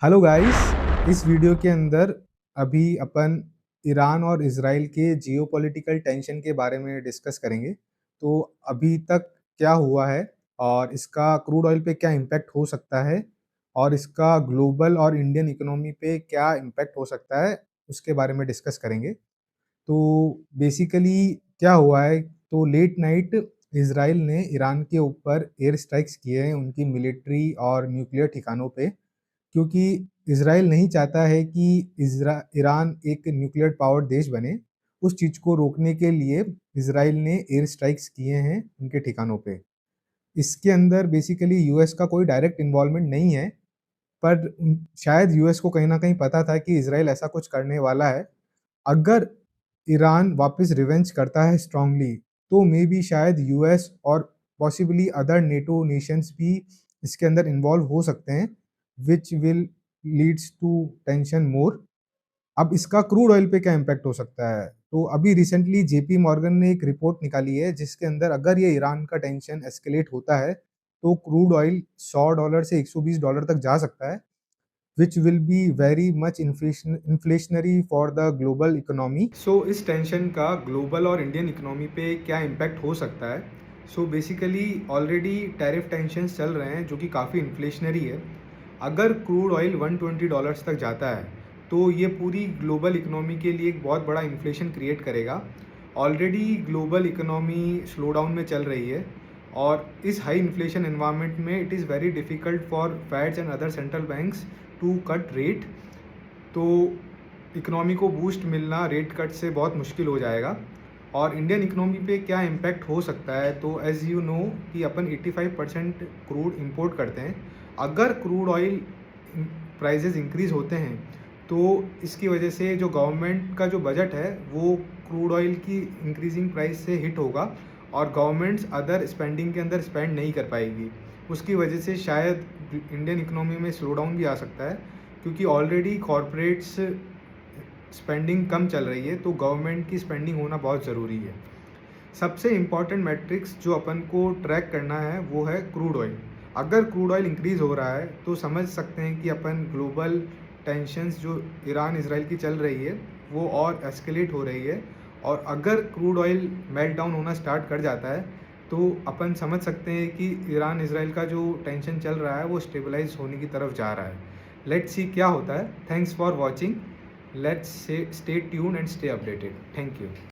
Hello guys. इस video के अंदर अभी अपन ईरान और इज़राइल के जियोपॉलिटिकल टेंशन के बारे में डिस्कस करेंगे। तो अभी तक क्या हुआ है और इसका क्रूड ऑयल पे क्या इम्पैक्ट हो सकता है और इसका ग्लोबल और इंडियन इकोनॉमी पे क्या इम्पैक्ट हो सकता है, उसके बारे में डिस्कस करेंगे। तो बेसिकली क्या हुआ है, तो लेट नाइट इज़राइल ने ईरान के ऊपर एयर स्ट्राइक्स किए हैं उनकी मिलिट्री और न्यूक्लियर ठिकानों पे, क्योंकि इज़राइल नहीं चाहता है कि ईरान एक न्यूक्लियर पावर देश बने। उस चीज़ को रोकने के लिए इज़राइल ने एयर स्ट्राइक्स किए हैं उनके ठिकानों पे। इसके अंदर बेसिकली यूएस का कोई डायरेक्ट इन्वॉल्वमेंट नहीं है, पर शायद यूएस को कहीं न कहीं पता था कि इज़राइल ऐसा कुछ करने वाला है। अगर ईरान वापस रिवेंज करता है स्ट्रांगली, तो मे बी शायद यूएस और पॉसिबली अदर नेटो नेशंस भी इसके अंदर इन्वॉल्व हो सकते हैं, which will leads to tension more. अब इसका क्रूड ऑयल पे क्या इम्पैक्ट हो सकता है? तो अभी रिसेंटली जेपी मॉर्गन ने एक रिपोर्ट निकाली है जिसके अंदर अगर ये ईरान का टेंशन एस्केलेट होता है, तो क्रूड ऑयल $100 से $120 तक जा सकता है, which will be very much inflationary for the global economy। सो इस टेंशन का ग्लोबल और इंडियन इकोनॉमी पे क्या इम्पैक्ट हो सकता है? So basically already tariff tensions चल रहे हैं जो कि काफ़ी इन्फ्लेशनरी है। अगर क्रूड ऑयल $120 तक जाता है, तो ये पूरी ग्लोबल इकोनॉमी के लिए एक बहुत बड़ा इन्फ्लेशन क्रिएट करेगा। Already global economy slow down में चल रही है और इस हाई इन्फ्लेशन एनवायरनमेंट में it is very difficult for Feds and other central banks to cut rate. तो इकोनॉमी को बूस्ट मिलना रेट कट से बहुत मुश्किल हो जाएगा। और इंडियन इकोनॉमी पे क्या इम्पैक्ट हो सकता है, तो एज़ यू नो कि अपन 85% क्रूड इंपोर्ट करते हैं। अगर क्रूड ऑयल प्राइसेस इंक्रीज़ होते हैं, तो इसकी वजह से जो गवर्नमेंट का जो बजट है वो क्रूड ऑयल की इंक्रीजिंग प्राइस से हिट होगा और गवर्नमेंट्स अदर स्पेंडिंग के अंदर स्पेंड नहीं कर पाएगी। उसकी वजह से शायद इंडियन इकोनॉमी में स्लो डाउन भी आ सकता है, क्योंकि ऑलरेडी कॉरपोरेट्स स्पेंडिंग कम चल रही है, तो गवर्नमेंट की स्पेंडिंग होना बहुत ज़रूरी है। सबसे इम्पॉर्टेंट मैट्रिक्स जो अपन को ट्रैक करना है वो है क्रूड ऑयल। अगर क्रूड ऑयल इंक्रीज़ हो रहा है तो समझ सकते हैं कि अपन ग्लोबल टेंशन्स जो ईरान इसराइल की चल रही है वो और एस्केलेट हो रही है। और अगर क्रूड ऑयल मेल्ट डाउन होना स्टार्ट कर जाता है, तो अपन समझ सकते हैं कि ईरान इसराइल का जो टेंशन चल रहा है वो स्टेबलाइज होने की तरफ जा रहा है। लेट्स सी क्या होता है। Thanks for watching. Let's stay tune and stay updated. Thank you.